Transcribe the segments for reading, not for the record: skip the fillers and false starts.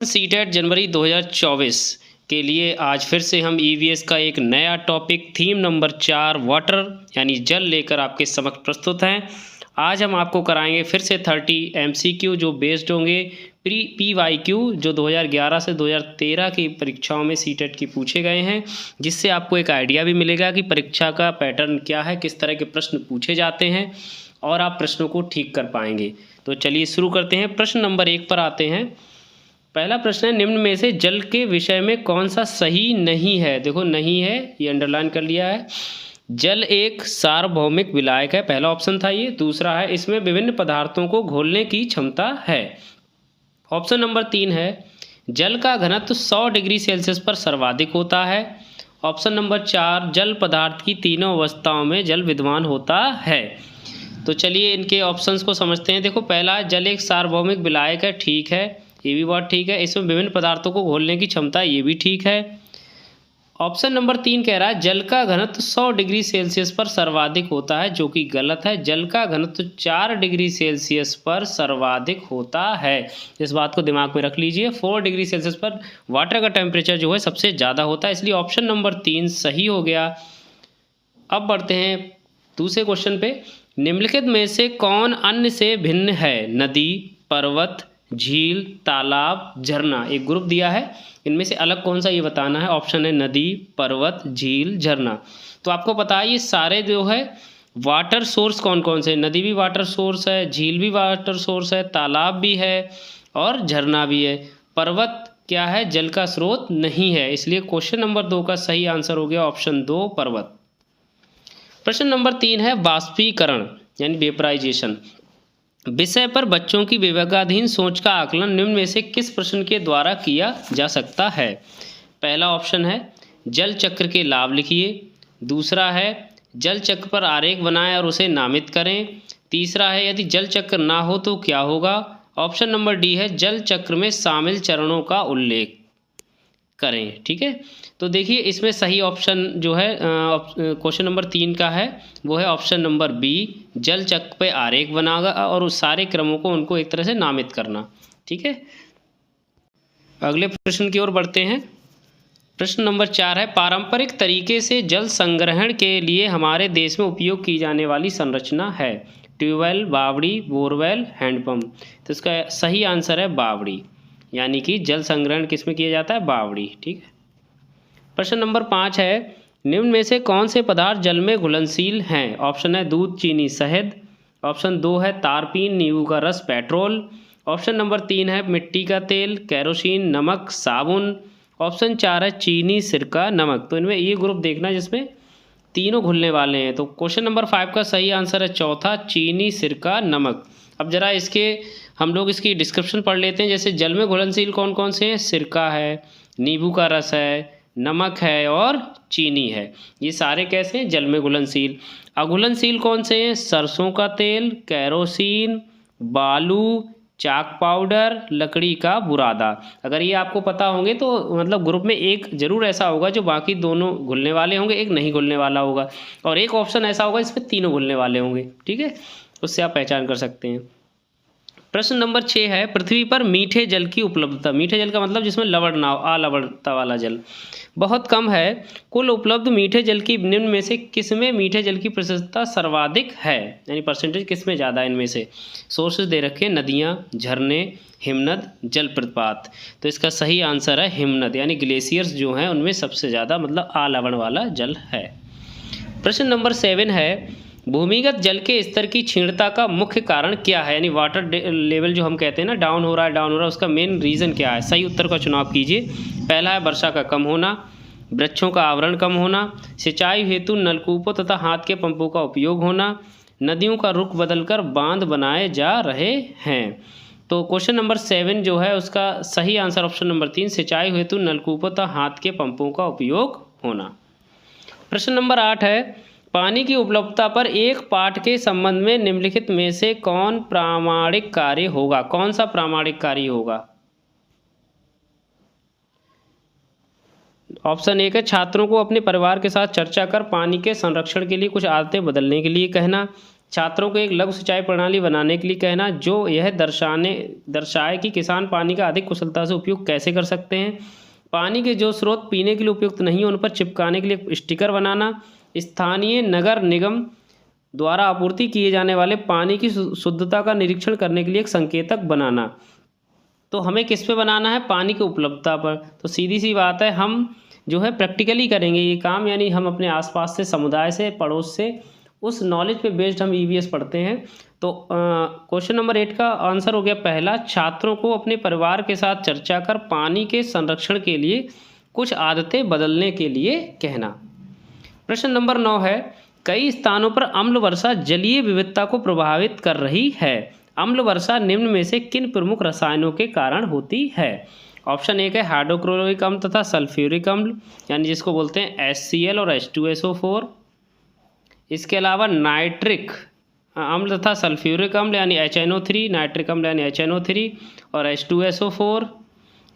CTET जनवरी 2024 के लिए आज फिर से हम ईवीएस का एक नया टॉपिक थीम नंबर 4 वाटर यानी जल लेकर आपके समक्ष प्रस्तुत हैं। आज हम आपको कराएंगे फिर से 30 एमसीक्यू जो बेस्ड होंगे पीवाईक्यू जो 2011 से 2013 की परीक्षाओं में सीटेट की पूछे गए हैं, जिससे आपको एक आइडिया भी मिलेगा कि परीक्षा का पैटर्न क्या है, किस तरह के प्रश्न पूछे जाते हैं और आप प्रश्नों को ठीक कर पाएंगे। तो चलिए शुरू करते हैं। प्रश्न नंबर 1 पर आते हैं। पहला प्रश्न है, निम्न में से जल के विषय में कौन सा सही नहीं है। देखो नहीं है ये अंडरलाइन कर लिया है। जल एक सार्वभौमिक विलायक है, पहला ऑप्शन था ये। दूसरा है, इसमें विभिन्न पदार्थों को घोलने की क्षमता है। ऑप्शन नंबर 3 है, जल का घनत्व 100 डिग्री सेल्सियस पर सर्वाधिक होता है। ऑप्शन नंबर 4, जल पदार्थ की तीनों अवस्थाओं में जल विद्यमान होता है। तो चलिए इनके ऑप्शंस को समझते हैं। देखो पहला, जल एक सार्वभौमिक विलायक है, ठीक है, ये भी बहुत ठीक है। इसमें विभिन्न पदार्थों को घोलने की क्षमता, ये भी ठीक है। ऑप्शन नंबर 3 कह रहा है जल का घनत्व 100 डिग्री सेल्सियस पर सर्वाधिक होता है, जो कि गलत है। जल का घनत्व 4 डिग्री सेल्सियस पर सर्वाधिक होता है। इस बात को दिमाग में रख लीजिए। 4 डिग्री सेल्सियस पर वाटर का टेम्परेचर जो है सबसे ज़्यादा होता है, इसलिए ऑप्शन नंबर 3 सही हो गया। अब बढ़ते हैं दूसरे क्वेश्चन पे। निम्नलिखित में से कौन अन्य से भिन्न है। नदी, पर्वत, झील, तालाब, झरना। एक ग्रुप दिया है, इनमें से अलग कौन सा ये बताना है। ऑप्शन है नदी, पर्वत, झील, झरना। तो आपको पता है ये सारे जो है वाटर सोर्स कौन कौन से। नदी भी वाटर सोर्स है, झील भी वाटर सोर्स है, तालाब भी है और झरना भी है। पर्वत क्या है, जल का स्रोत नहीं है, इसलिए क्वेश्चन नंबर 2 का सही आंसर हो गया ऑप्शन 2 पर्वत। प्रश्न नंबर 3 है, बाष्पीकरण यानी वेपराइजेशन विषय पर बच्चों की विवेकाधीन सोच का आकलन निम्न में से किस प्रश्न के द्वारा किया जा सकता है। पहला ऑप्शन है, जल चक्र के लाभ लिखिए। दूसरा है, जल चक्र पर आरेख बनाएं और उसे नामित करें। तीसरा है, यदि जल चक्र ना हो तो क्या होगा। ऑप्शन नंबर डी है, जल चक्र में शामिल चरणों का उल्लेख करें। ठीक है, तो देखिए इसमें सही ऑप्शन जो है क्वेश्चन नंबर 3 का है, वो है ऑप्शन नंबर बी, जल चक्र पे आरेख बनागा और उस सारे क्रमों को उनको एक तरह से नामित करना। ठीक है, अगले प्रश्न की ओर बढ़ते हैं। प्रश्न नंबर 4 है, पारंपरिक तरीके से जल संग्रहण के लिए हमारे देश में उपयोग की जाने वाली संरचना है। ट्यूबवेल, बावड़ी, बोरवेल, हैंडपम्प। तो इसका सही आंसर है बावड़ी, यानी कि जल संग्रहण किसमें किया जाता है, बावड़ी। ठीक है, प्रश्न नंबर 5 है, निम्न में से कौन से पदार्थ जल में घुलनशील हैं। ऑप्शन है दूध, चीनी, शहद। ऑप्शन 2 है तारपीन, नींबू का रस, पेट्रोल। ऑप्शन नंबर 3 है मिट्टी का तेल, केरोसिन, नमक, साबुन। ऑप्शन 4 है चीनी, सिरका, नमक। तो इनमें ये ग्रुप देखना जिसमें तीनों घुलने वाले हैं। तो क्वेश्चन नंबर 5 का सही आंसर है चौथा, चीनी, सिरका, नमक। अब जरा इसके हम लोग इसकी डिस्क्रिप्शन पढ़ लेते हैं। जैसे जल में घुलनशील कौन कौन से हैं, सिरका है, नींबू का रस है, नमक है और चीनी है। ये सारे कैसे हैं, जल में घुलनशील। अघुलनशील कौन से हैं, सरसों का तेल, केरोसिन, बालू, चाक पाउडर, लकड़ी का बुरादा। अगर ये आपको पता होंगे तो मतलब ग्रुप में एक जरूर ऐसा होगा जो बाकी दोनों घुलने वाले होंगे, एक नहीं घुलने वाला होगा, और एक ऑप्शन ऐसा होगा इसमें तीनों घुलने वाले होंगे। ठीक है, उससे आप पहचान कर सकते हैं। प्रश्न नंबर 6 है, पृथ्वी पर मीठे जल की उपलब्धता। मीठे जल का मतलब जिसमें लवण ना हो, अलवणता वाला जल बहुत कम है। कुल उपलब्ध मीठे जल की निम्न में से किसमें मीठे जल की प्रतिशतता सर्वाधिक है, यानी परसेंटेज किसमें ज़्यादा है। इनमें से सोर्सेज दे रखे हैं, नदियाँ, झरने, हिमनद, जलप्रपात। तो इसका सही आंसर है हिमनद, यानी ग्लेशियर्स जो हैं उनमें सबसे ज़्यादा मतलब अलवण वाला जल है। प्रश्न नंबर 7 है, भूमिगत जल के स्तर की क्षीणता का मुख्य कारण क्या है, यानी वाटर लेवल जो हम कहते हैं ना डाउन हो रहा है, उसका मेन रीज़न क्या है। सही उत्तर का चुनाव कीजिए। पहला है वर्षा का कम होना, वृक्षों का आवरण कम होना, सिंचाई हेतु नलकूपों तथा हाथ के पंपों का उपयोग होना, नदियों का रुख बदलकर बांध बनाए जा रहे हैं। तो क्वेश्चन नंबर 7 जो है उसका सही आंसर ऑप्शन नंबर 3, सिंचाई हेतु नलकूपों तथा हाथ के पंपों का उपयोग होना। प्रश्न नंबर 8 है, पानी की उपलब्धता पर एक पाठ के संबंध में निम्नलिखित में से कौन प्रामाणिक कार्य होगा। कौन सा प्रामाणिक कार्य होगा। ऑप्शन 1 है, छात्रों को अपने परिवार के साथ चर्चा कर पानी के संरक्षण के लिए कुछ आदतें बदलने के लिए कहना। छात्रों को एक लघु सिंचाई प्रणाली बनाने के लिए कहना जो यह दर्शाए कि किसान पानी का अधिक कुशलता से उपयोग कैसे कर सकते हैं। पानी के जो स्रोत पीने के लिए उपयुक्त नहीं उन पर चिपकाने के लिए स्टिकर बनाना। स्थानीय नगर निगम द्वारा आपूर्ति किए जाने वाले पानी की शुद्धता का निरीक्षण करने के लिए एक संकेतक बनाना। तो हमें किस पे बनाना है? पानी की उपलब्धता पर। तो सीधी सी बात है, हम जो है प्रैक्टिकली करेंगे ये काम, यानी हम अपने आसपास से, समुदाय से, पड़ोस से, उस नॉलेज पे बेस्ड हम ईवीएस पढ़ते हैं। तो क्वेश्चन नंबर 8 का आंसर हो गया पहला, छात्रों को अपने परिवार के साथ चर्चा कर पानी के संरक्षण के लिए कुछ आदतें बदलने के लिए कहना। प्रश्न नंबर 9 है, कई स्थानों पर अम्ल वर्षा जलीय विविधता को प्रभावित कर रही है। अम्ल वर्षा निम्न में से किन प्रमुख रसायनों के कारण होती है? ऑप्शन 1 है हाइड्रोक्लोरिक अम्ल तथा सल्फ्यूरिक अम्ल, यानी जिसको बोलते हैं HCl और H2SO4। इसके अलावा नाइट्रिक अम्ल तथा सल्फ्यूरिक अम्ल यानी HNO3, नाइट्रिक अम्ल यानी HNO3 और H2SO4।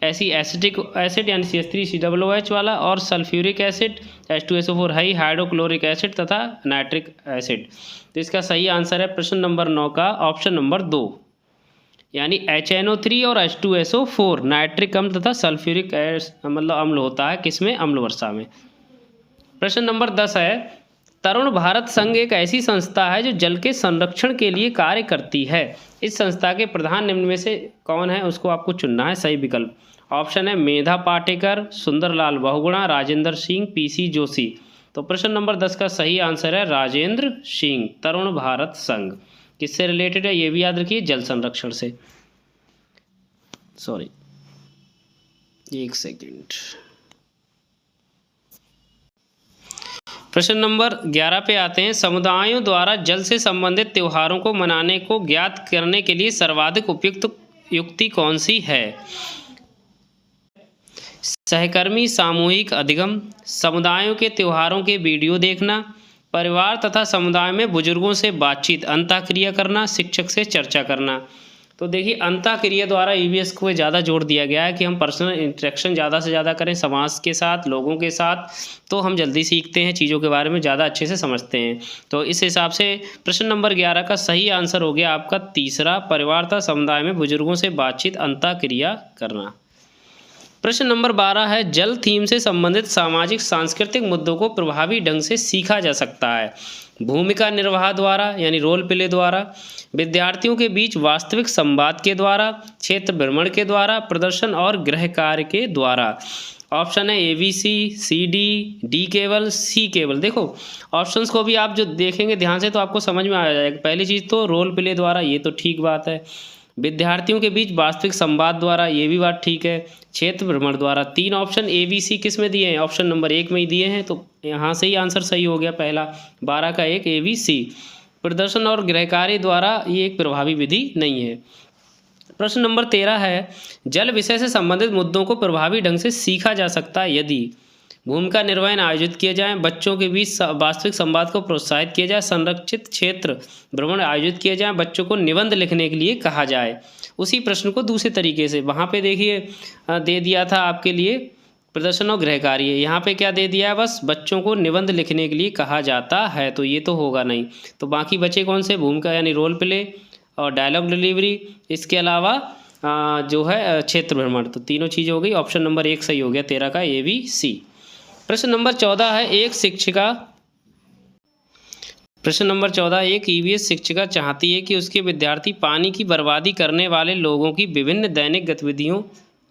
ऐसी एसिटिक एसिड यानी CH3COOH वाला, और sulphuric acid H2SO4 high, hydrochloric acid तथा नाइट्रिक एसिड। तो इसका सही आंसर है प्रश्न नंबर 9 का ऑप्शन नंबर 2, यानी HNO3 और H2SO4 नाइट्रिक अम्ल तथा सल्फ्यूरिक मतलब अम्ल होता है किसमें? अम्ल वर्षा में। प्रश्न नंबर 10 है, तरुण भारत संघ एक ऐसी संस्था है जो जल के संरक्षण के लिए कार्य करती है। इस संस्था के प्रधान निम्न में से कौन है? उसको आपको चुनना है सही विकल्प। ऑप्शन है मेधा पाटेकर, सुंदरलाल बहुगुणा, राजेंद्र सिंह, PC जोशी। तो प्रश्न नंबर 10 का सही आंसर है राजेंद्र सिंह। तरुण भारत संघ किससे रिलेटेड है ये भी याद रखिए, जल संरक्षण से। सॉरी, एक सेकेंड। प्रश्न नंबर 11 पे आते हैं, समुदायों द्वारा जल से संबंधित त्योहारों को मनाने को ज्ञात करने के लिए सर्वाधिक उपयुक्त युक्ति कौन सी है? सहकर्मी सामूहिक अधिगम, समुदायों के त्योहारों के वीडियो देखना, परिवार तथा समुदाय में बुजुर्गों से बातचीत, अंतःक्रिया करना, शिक्षक से चर्चा करना। तो देखिए, अंतःक्रिया द्वारा ईवीएस को ज़्यादा जोड़ दिया गया है कि हम पर्सनल इंटरेक्शन ज़्यादा से ज़्यादा करें समाज के साथ, लोगों के साथ, तो हम जल्दी सीखते हैं, चीज़ों के बारे में ज़्यादा अच्छे से समझते हैं। तो इस हिसाब से प्रश्न नंबर 11 का सही आंसर हो गया आपका तीसरा, परिवार तथा समुदाय में बुजुर्गों से बातचीत, अंतःक्रिया करना। प्रश्न नंबर 12 है, जल थीम से संबंधित सामाजिक सांस्कृतिक मुद्दों को प्रभावी ढंग से सीखा जा सकता है। भूमिका निर्वाह द्वारा यानी रोल प्ले द्वारा, विद्यार्थियों के बीच वास्तविक संवाद के द्वारा, क्षेत्र भ्रमण के द्वारा, प्रदर्शन और गृह कार्य के द्वारा। ऑप्शन है ABC, CD, D केवल, C केवल। देखो ऑप्शंस को भी आप जो देखेंगे ध्यान से तो आपको समझ में आ जाएगा। पहली चीज़ तो रोल प्ले द्वारा, ये तो ठीक बात है। विद्यार्थियों के बीच वास्तविक संवाद द्वारा, ये भी बात ठीक है। क्षेत्र भ्रमण द्वारा। 3 ऑप्शन ABC किस में दिए हैं? ऑप्शन नंबर 1 में ही दिए हैं, तो यहाँ से ही आंसर सही हो गया पहला, 12 का 1 ABC। प्रदर्शन और गृह कार्य द्वारा ये एक प्रभावी विधि नहीं है। प्रश्न नंबर 13 है, जल विषय से संबंधित मुद्दों को प्रभावी ढंग से सीखा जा सकता है यदि भूमिका निर्वहन आयोजित किए जाएं, बच्चों के बीच वास्तविक संवाद को प्रोत्साहित किया जाए, संरक्षित क्षेत्र भ्रमण आयोजित किए जाएं, बच्चों को निबंध लिखने के लिए कहा जाए। उसी प्रश्न को दूसरे तरीके से वहाँ पे देखिए दे दिया था आपके लिए प्रदर्शन और गृह कार्य, यहाँ पे क्या दे दिया है? बस बच्चों को निबंध लिखने के लिए कहा जाता है, तो ये तो होगा नहीं। तो बाकी बचे कौन से? भूमिका यानी रोल प्ले और डायलॉग डिलीवरी, इसके अलावा जो है क्षेत्र भ्रमण। तो तीनों चीज़ हो गई, ऑप्शन नंबर 1 सही हो गया 13 का ABC। प्रश्न नंबर 14 है, प्रश्न नंबर 14, एक ईवीएस शिक्षिका चाहती है कि उसके विद्यार्थी पानी की बर्बादी करने वाले लोगों की विभिन्न दैनिक गतिविधियों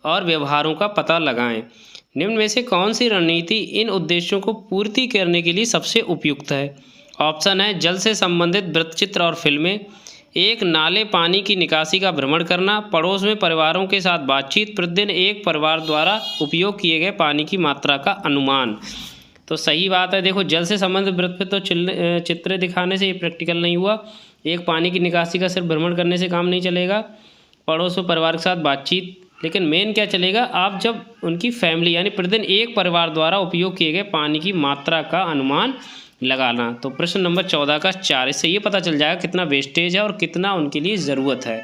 और व्यवहारों का पता लगाएं। निम्न में से कौन सी रणनीति इन उद्देश्यों को पूर्ति करने के लिए सबसे उपयुक्त है? ऑप्शन है जल से संबंधित वृत्तचित्र और फिल्में, 1 नाले पानी की निकासी का भ्रमण करना, पड़ोस में परिवारों के साथ बातचीत, प्रतिदिन एक परिवार द्वारा उपयोग किए गए पानी की मात्रा का अनुमान। तो सही बात है। देखो जल से संबंधित वृत्त पे तो चित्र दिखाने से ये प्रैक्टिकल नहीं हुआ, एक पानी की निकासी का सिर्फ भ्रमण करने से काम नहीं चलेगा, पड़ोस में परिवार के साथ बातचीत, लेकिन मेन क्या चलेगा? आप जब उनकी फैमिली यानी प्रतिदिन एक परिवार द्वारा उपयोग किए गए पानी की मात्रा का अनुमान लगाना। तो प्रश्न नंबर 14 का 4, इससे ये पता चल जाएगा कितना वेस्टेज है और कितना उनके लिए ज़रूरत है।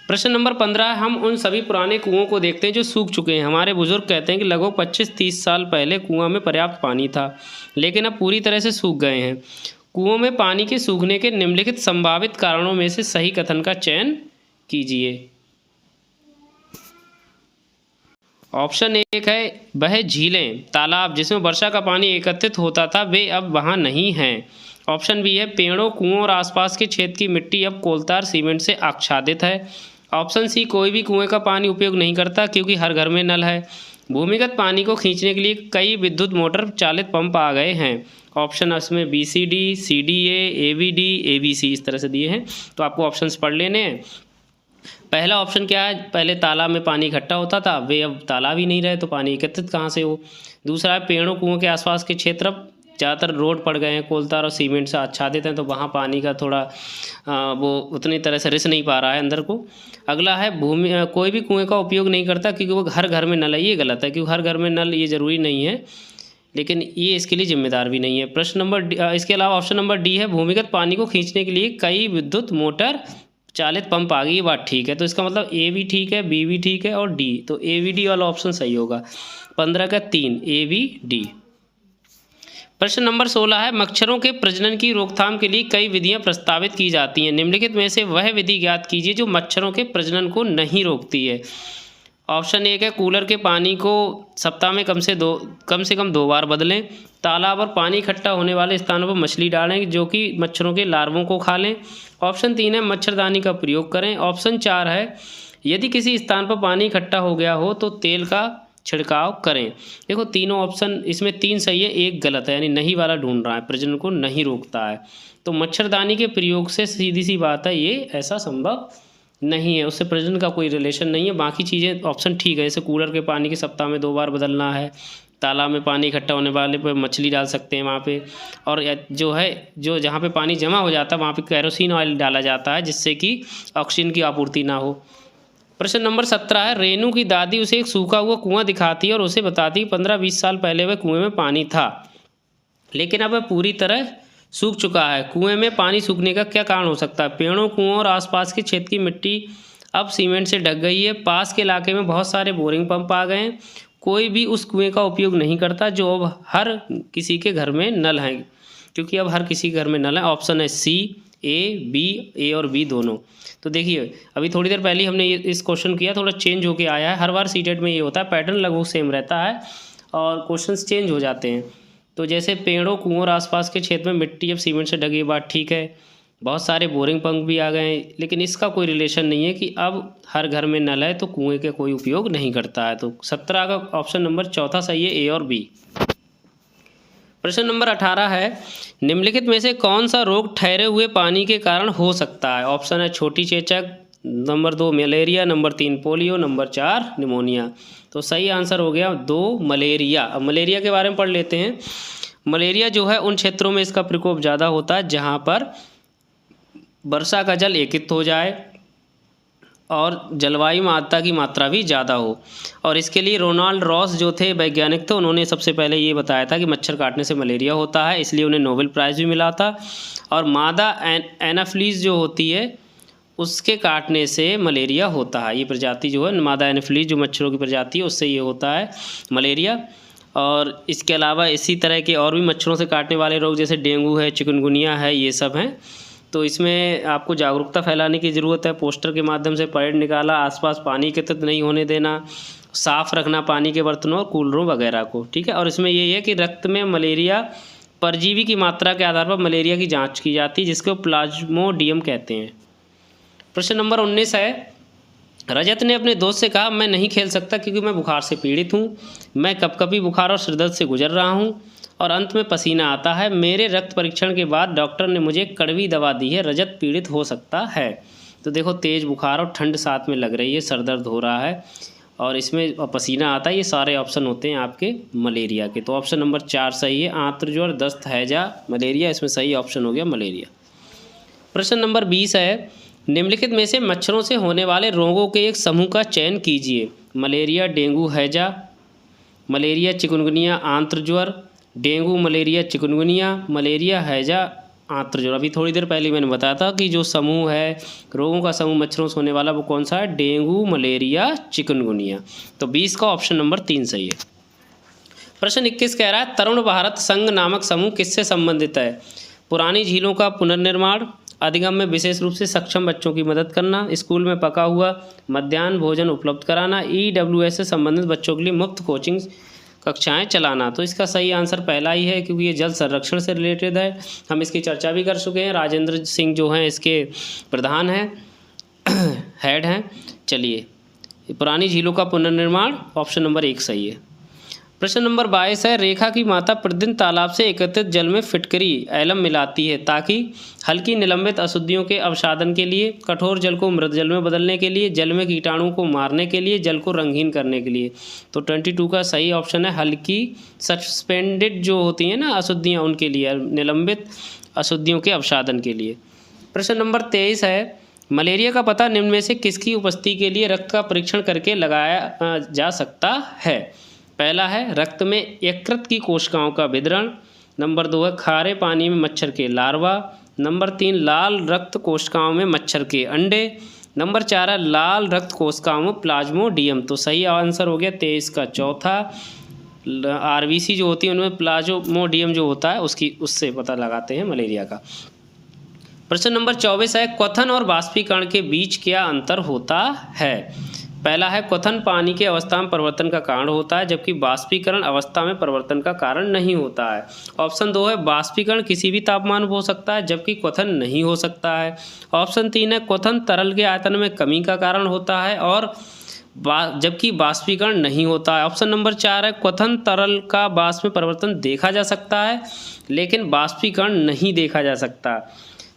प्रश्न नंबर 15, हम उन सभी पुराने कुओं को देखते हैं जो सूख चुके हैं। हमारे बुजुर्ग कहते हैं कि लगभग 25-30 साल पहले कुआं में पर्याप्त पानी था, लेकिन अब पूरी तरह से सूख गए हैं। कुओं में पानी के सूखने के निम्नलिखित संभावित कारणों में से सही कथन का चयन कीजिए। ऑप्शन 1 है वह झीलें, तालाब जिसमें वर्षा का पानी एकत्रित होता था वे अब वहाँ नहीं हैं। ऑप्शन बी है पेड़ों, कुओं और आसपास के क्षेत्र की मिट्टी अब कोलतार सीमेंट से आच्छादित है। ऑप्शन सी कोई भी कुएं का पानी उपयोग नहीं करता क्योंकि हर घर में नल है। भूमिगत पानी को खींचने के लिए कई विद्युत मोटर चालित पंप आ गए हैं। ऑप्शन इसमें BCD, CDA, AVD, ABC इस तरह से दिए हैं, तो आपको ऑप्शंस पढ़ लेने हैं। पहला ऑप्शन क्या है, पहले तालाब में पानी इकट्ठा होता था, वे अब तालाब ही नहीं रहे तो पानी एकत्रित कहाँ से हो। दूसरा है पेड़ों कुओं के आसपास के क्षेत्र अब ज़्यादातर रोड पड़ गए हैं, कोलतार और सीमेंट से आच्छादित हैं, तो वहाँ पानी का थोड़ा वो उतनी तरह से रिस नहीं पा रहा है अंदर को। अगला है कोई भी कुएं का उपयोग नहीं करता क्योंकि वो हर घर में नल है। ये गलत है क्योंकि हर घर में नल ये ज़रूरी नहीं है, लेकिन ये इसके लिए जिम्मेदार भी नहीं है। प्रश्न नंबर इसके अलावा ऑप्शन नंबर डी है भूमिगत पानी को खींचने के लिए कई विद्युत मोटर चालित पंप आ गई। ये बात ठीक है, तो इसका मतलब ए भी ठीक है, बी भी ठीक है और डी, तो AVD वाला ऑप्शन सही होगा। 15 का 3 AVD। प्रश्न नंबर 16 है मच्छरों के प्रजनन की रोकथाम के लिए कई विधियां प्रस्तावित की जाती हैं, निम्नलिखित में से वह विधि ज्ञात कीजिए जो मच्छरों के प्रजनन को नहीं रोकती है। ऑप्शन 1 है कूलर के पानी को सप्ताह में कम से कम 2 बार बदलें। तालाब और पानी इकट्ठा होने वाले स्थानों पर मछली डालें जो कि मच्छरों के लार्वों को खा लें। ऑप्शन 3 है मच्छरदानी का प्रयोग करें। ऑप्शन 4 है यदि किसी स्थान पर पानी इकट्ठा हो गया हो तो तेल का छिड़काव करें। देखो तीनों ऑप्शन इसमें 3 सही है, 1 गलत है, यानी नहीं वाला ढूंढ रहा है, प्रजनन को नहीं रोकता है। तो मच्छरदानी के प्रयोग से सीधी सी बात है ये ऐसा संभव नहीं है, उससे प्रजनन का कोई रिलेशन नहीं है। बाकी चीज़ें ऑप्शन ठीक है, जैसे कूलर के पानी के सप्ताह में 2 बार बदलना है, तालाब में पानी इकट्ठा होने वाले पर मछली डाल सकते हैं वहाँ पे, और जो जहाँ पे पानी जमा हो जाता है वहाँ पे केरोसिन ऑयल डाला जाता है जिससे कि ऑक्सीजन की आपूर्ति ना हो। प्रश्न नंबर 17 है रेनू की दादी उसे एक सूखा हुआ कुआं दिखाती है और उसे बताती है 15-20 साल पहले वह कुएं में पानी था लेकिन अब वह पूरी तरह सूख चुका है। कुएं में पानी सूखने का क्या कारण हो सकता है? पेड़ों, कुओं और आसपास के क्षेत्र की मिट्टी अब सीमेंट से ढक गई है। पास के इलाके में बहुत सारे बोरिंग पंप आ गए हैं। कोई भी उस कुएं का उपयोग नहीं करता जो अब हर किसी के घर में नल हैं, क्योंकि अब हर किसी के घर में नल है। ऑप्शन है C, A, B, A और B दोनों। तो देखिए अभी थोड़ी देर पहले हमने इस क्वेश्चन किया, थोड़ा चेंज होके आया है। हर बार सीटेट में ये होता है, पैटर्न लगभग सेम रहता है और क्वेश्चंस चेंज हो जाते हैं। तो जैसे पेड़ों, कुओं और आसपास के क्षेत्र में मिट्टी अब सीमेंट से ढकी, बात ठीक है। बहुत सारे बोरिंग पंप भी आ गए हैं, लेकिन इसका कोई रिलेशन नहीं है कि अब हर घर में नल है तो कुएं का कोई उपयोग नहीं करता है। तो 17 का ऑप्शन नंबर चौथा सही है, A और B। प्रश्न नंबर 18 है निम्नलिखित में से कौन सा रोग ठहरे हुए पानी के कारण हो सकता है? ऑप्शन है छोटी चेचक, number 2 malaria, number 3 polio, number 4 pneumonia. तो सही आंसर हो गया 2 मलेरिया। अब मलेरिया के बारे में पढ़ लेते हैं। मलेरिया जो है उन क्षेत्रों में इसका प्रकोप ज़्यादा होता है जहाँ पर वर्षा का जल एकत्रित हो जाए और जलवायु में आर्द्रता की मात्रा भी ज़्यादा हो। और इसके लिए रोनाल्ड रॉस जो थे वैज्ञानिक थे, उन्होंने सबसे पहले ये बताया था कि मच्छर काटने से मलेरिया होता है, इसलिए उन्हें नोबेल प्राइज़ भी मिला था। और मादा एनाफिलीज जो होती है उसके काटने से मलेरिया होता है। ये प्रजाति जो है मादा एनाफिलीज जो मच्छरों की प्रजाति है उससे ये होता है मलेरिया। और इसके अलावा इसी तरह के और भी मच्छरों से काटने वाले रोग जैसे डेंगू है, चिकनगुनिया है, ये सब हैं। तो इसमें आपको जागरूकता फैलाने की ज़रूरत है। पोस्टर के माध्यम से परेड निकाला, आसपास पानी एकत्रित नहीं होने देना, साफ़ रखना पानी के बर्तनों और कूलरों वगैरह को, ठीक है। और इसमें ये है कि रक्त में मलेरिया परजीवी की मात्रा के आधार पर मलेरिया की जांच की जाती है जिसको प्लाज्मोडियम कहते हैं। प्रश्न नंबर 19 है रजत ने अपने दोस्त से कहा मैं नहीं खेल सकता क्योंकि मैं बुखार से पीड़ित हूँ, मैं कपकपी बुखार और सिरदर्द से गुजर रहा हूँ और अंत में पसीना आता है। मेरे रक्त परीक्षण के बाद डॉक्टर ने मुझे कड़वी दवा दी है, रजत पीड़ित हो सकता है। तो देखो तेज़ बुखार और ठंड साथ में लग रही है, सर दर्द हो रहा है और इसमें पसीना आता है, ये सारे ऑप्शन होते हैं आपके मलेरिया के। तो ऑप्शन नंबर 4 सही है, आंत्र ज्वर, दस्त, हैजा, मलेरिया, इसमें सही ऑप्शन हो गया मलेरिया। प्रश्न नंबर 20 है निम्नलिखित में से मच्छरों से होने वाले रोगों के एक समूह का चयन कीजिए। मलेरिया, डेंगू, हैजा, मलेरिया, चिकनगुनिया, आंत्र ज्वर, डेंगू, मलेरिया, चिकनगुनिया, मलेरिया, हैजा, आंत्र ज्वर। अभी थोड़ी देर पहले मैंने बताया था कि जो समूह है रोगों का समूह मच्छरों से होने वाला वो कौन सा है? Dengue, malaria, chikungunya. तो 20 का ऑप्शन नंबर 3 सही है। प्रश्न 21 कह रहा है तरुण भारत संघ नामक समूह किससे संबंधित है? पुरानी झीलों का पुनर्निर्माण, अधिगम में विशेष रूप से सक्षम बच्चों की मदद करना, स्कूल में पका हुआ मध्याह्न भोजन उपलब्ध कराना, EWS से संबंधित बच्चों के लिए मुफ्त कोचिंग कक्षाएं चलाना। तो इसका सही आंसर पहला ही है, क्योंकि ये जल संरक्षण से रिलेटेड है। हम इसकी चर्चा भी कर चुके हैं। राजेंद्र सिंह जो हैं इसके प्रधान हैं, हेड हैं। चलिए, पुरानी झीलों का पुनर्निर्माण, ऑप्शन नंबर 1 सही है। प्रश्न नंबर 22 है, रेखा की माता प्रतिदिन तालाब से एकत्रित जल में फिटकरी एलम मिलाती है ताकि हल्की निलंबित अशुद्धियों के अवसादन के लिए, कठोर जल को मृत जल में बदलने के लिए, जल में कीटाणुओं को मारने के लिए, जल को रंगीन करने के लिए। तो 22 का सही ऑप्शन है हल्की सस्पेंडेड जो होती हैं ना अशुद्धियाँ, उनके लिए, निलंबित अशुद्धियों के अवसादन के लिए। प्रश्न नंबर 23 है, मलेरिया का पता निम्न में से किसकी उपस्थिति के लिए रक्त का परीक्षण करके लगाया जा सकता है। पहला है रक्त में यकृत की कोशिकाओं का वितरण, नंबर 2 है खारे पानी में मच्छर के लार्वा, नंबर 3 लाल रक्त कोशिकाओं में मच्छर के अंडे, नंबर 4 है लाल रक्त कोशिकाओं में प्लाज्मोडियम। तो सही आंसर हो गया 23 का चौथा। RBC जो होती है उनमें प्लाज्मोडियम जो होता है उससे पता लगाते हैं मलेरिया का। प्रश्न नंबर 24 है, क्वथन और बाष्पीकरण के बीच क्या अंतर होता है। पहला है क्वथन पानी के अवस्था में परिवर्तन का कारण होता है, जबकि बाष्पीकरण अवस्था में परिवर्तन का कारण नहीं होता है। ऑप्शन 2 है बाष्पीकरण किसी भी तापमान पर हो सकता है, जबकि क्वथन नहीं हो सकता है। ऑप्शन 3 है क्वथन तरल के आयतन में कमी का कारण होता है और जबकि बाष्पीकरण नहीं होता है। ऑप्शन नंबर 4 है क्वथन तरल का वाष्प में परिवर्तन देखा जा सकता है, लेकिन बाष्पीकरण नहीं देखा जा सकता।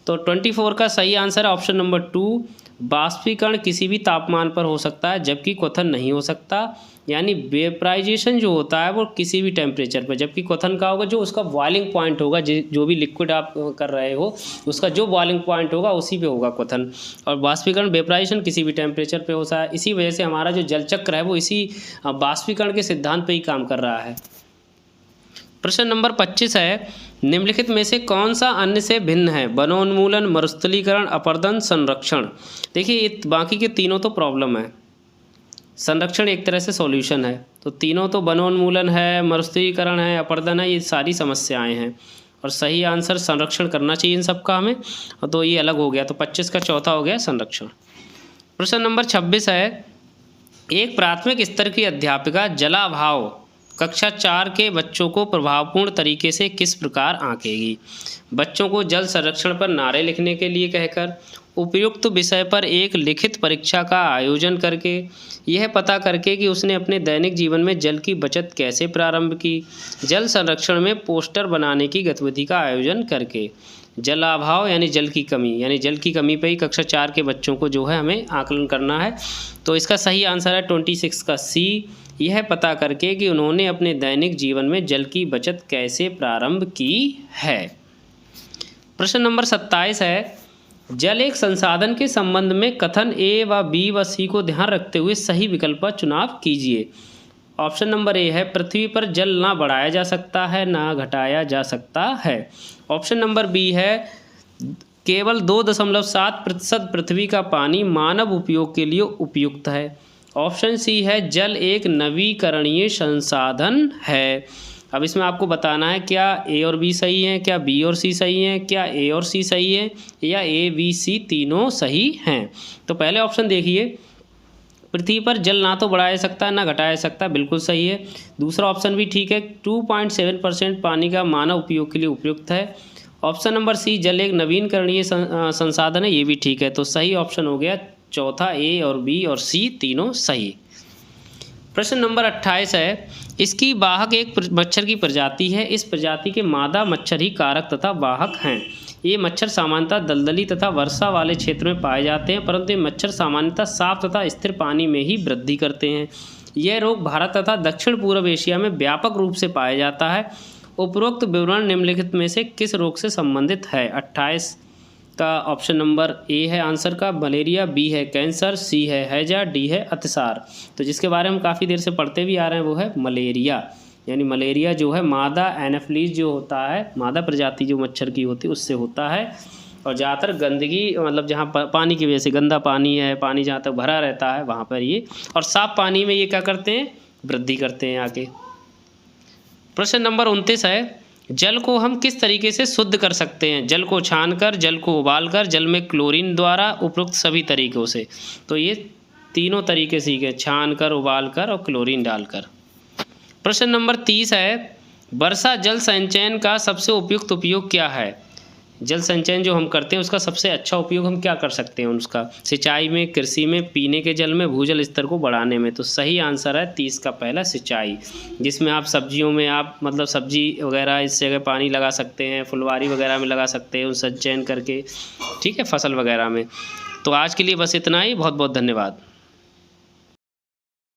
तो 24 का सही आंसर है ऑप्शन नंबर 2, बाष्पीकरण किसी भी तापमान पर हो सकता है, जबकि क्वथन नहीं हो सकता। यानी वेपराइजेशन जो होता है वो किसी भी टेम्परेचर पर, जबकि क्वथन का होगा जो उसका बॉइलिंग पॉइंट होगा, जो भी लिक्विड आप कर रहे हो उसका जो बॉइलिंग पॉइंट होगा उसी पे होगा क्वथन। और बाष्पीकरण वेपराइजेशन किसी भी टेम्परेचर पे होता है। इसी वजह से हमारा जो जल चक्र है वो इसी बाष्पीकरण के सिद्धांत पर ही काम कर रहा है। प्रश्न नंबर 25 है, निम्नलिखित में से कौन सा अन्य से भिन्न है। वनोन्मूलन, मरुस्थलीकरण, अपरदन, संरक्षण। देखिए बाकी के तीनों तो प्रॉब्लम है, संरक्षण एक तरह से सॉल्यूशन है। तो तीनों तो वनोन्मूलन है, मरुस्थलीकरण है, अपरदन है, ये सारी समस्याएं हैं और सही आंसर संरक्षण करना चाहिए इन सबका हमें। तो ये अलग हो गया, तो 25 का चौथा हो गया संरक्षण। प्रश्न नंबर 26 है, एक प्राथमिक स्तर की अध्यापिका जलाभाव कक्षा 4 के बच्चों को प्रभावपूर्ण तरीके से किस प्रकार आंकेगी। बच्चों को जल संरक्षण पर नारे लिखने के लिए कहकर, उपयुक्त विषय पर एक लिखित परीक्षा का आयोजन करके, यह पता करके कि उसने अपने दैनिक जीवन में जल की बचत कैसे प्रारंभ की, जल संरक्षण में पोस्टर बनाने की गतिविधि का आयोजन करके। जलाभाव यानी जल की कमी, यानी जल की कमी पे ही कक्षा 4 के बच्चों को जो है हमें आकलन करना है। तो इसका सही आंसर है 26 का C, यह पता करके कि उन्होंने अपने दैनिक जीवन में जल की बचत कैसे प्रारंभ की है। प्रश्न नंबर 27 है, जल एक संसाधन के संबंध में कथन A व B व C को ध्यान रखते हुए सही विकल्प का चुनाव कीजिए। ऑप्शन नंबर A है पृथ्वी पर जल ना बढ़ाया जा सकता है ना घटाया जा सकता है। ऑप्शन नंबर B है केवल 2.7% पृथ्वी का पानी मानव उपयोग के लिए उपयुक्त है। ऑप्शन C है जल एक नवीकरणीय संसाधन है। अब इसमें आपको बताना है क्या A और B सही हैं, क्या B और C सही हैं, क्या A और C सही है, या A B C तीनों सही हैं। तो पहले ऑप्शन देखिए, पृथ्वी पर जल ना तो बढ़ाया जा सकता है ना घटाया जा सकता है, बिल्कुल सही है। दूसरा ऑप्शन भी ठीक है, 2.7% पानी का मानव उपयोग के लिए उपयुक्त है। ऑप्शन नंबर C जल एक नवीकरणीय संसाधन है, ये भी ठीक है। तो सही ऑप्शन हो गया चौथा, A और B और C तीनों सही। प्रश्न नंबर 28 है, इसकी वाहक एक मच्छर की प्रजाति है। इस प्रजाति के मादा मच्छर ही कारक तथा वाहक हैं। ये मच्छर सामान्यतः दलदली तथा वर्षा वाले क्षेत्र में पाए जाते हैं, परंतु ये मच्छर सामान्यतः साफ तथा स्थिर पानी में ही वृद्धि करते हैं। यह रोग भारत तथा दक्षिण पूर्व एशिया में व्यापक रूप से पाया जाता है। उपरोक्त विवरण निम्नलिखित में से किस रोग से संबंधित है। 28 का ऑप्शन नंबर A है आंसर का मलेरिया, B है कैंसर, C है हैजा, D है अतिसार। तो जिसके बारे में हम काफ़ी देर से पढ़ते भी आ रहे हैं वो है मलेरिया। यानी मलेरिया जो है मादा एनाफिलीज जो होता है, मादा प्रजाति जो मच्छर की होती है उससे होता है। और ज़्यादातर गंदगी, मतलब जहाँ पानी की वजह से गंदा पानी है, पानी जहाँ तक भरा रहता है वहाँ पर ये, और साफ पानी में ये क्या करते हैं, वृद्धि करते हैं आके। प्रश्न नंबर 29 है, जल को हम किस तरीके से शुद्ध कर सकते हैं? जल को छानकर, जल को उबालकर, जल में क्लोरीन द्वारा, उपरोक्त सभी तरीकों से। तो ये तीनों तरीके सीखे, छानकर, उबालकर और क्लोरीन डालकर। प्रश्न नंबर 30 है, वर्षा जल संचयन का सबसे उपयुक्त उपयोग क्या है? जल संचयन जो हम करते हैं उसका सबसे अच्छा उपयोग हम क्या कर सकते हैं उसका? सिंचाई में, कृषि में, पीने के जल में, भूजल स्तर को बढ़ाने में। तो सही आंसर है 30 का पहला, सिंचाई, जिसमें आप सब्जियों में आप मतलब सब्जी वगैरह इस जगह पानी लगा सकते हैं, फुलवारी वगैरह में लगा सकते हैं उन संचयन करके, ठीक है, फसल वगैरह में। तो आज के लिए बस इतना ही, बहुत बहुत धन्यवाद।